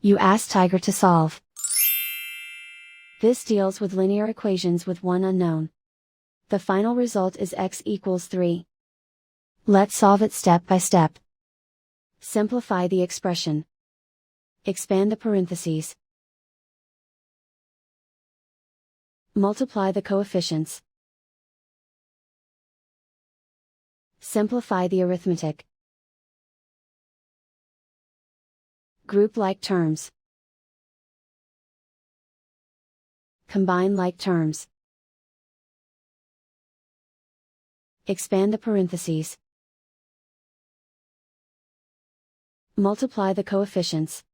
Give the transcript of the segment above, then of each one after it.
You ask Tiger to solve. This deals with linear equations with one unknown. The final result is x equals 3. Let's solve it step by step. Simplify the expression. Expand the parentheses. Multiply the coefficients. Simplify the arithmetic. Group like terms. Combine like terms. Expand the parentheses. Multiply the coefficients.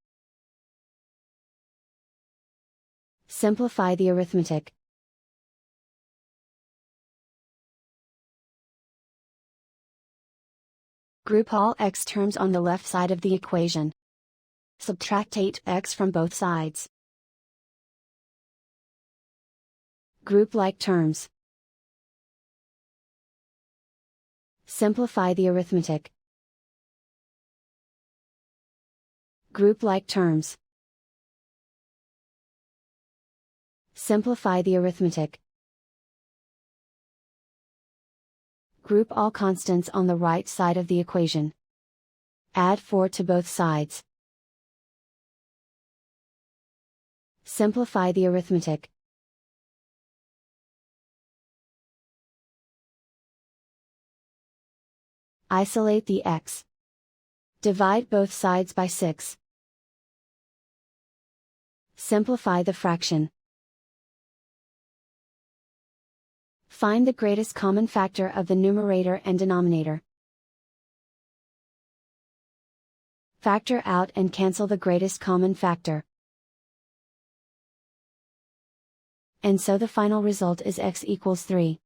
Simplify the arithmetic. Group all x terms on the left side of the equation. Subtract 8x from both sides. Group like terms. Simplify the arithmetic. Group like terms. Simplify the arithmetic. Group all constants on the right side of the equation. Add 4 to both sides. Simplify the arithmetic. Isolate the x. Divide both sides by 6. Simplify the fraction. Find the greatest common factor of the numerator and denominator. Factor out and cancel the greatest common factor. And so the final result is x equals 3.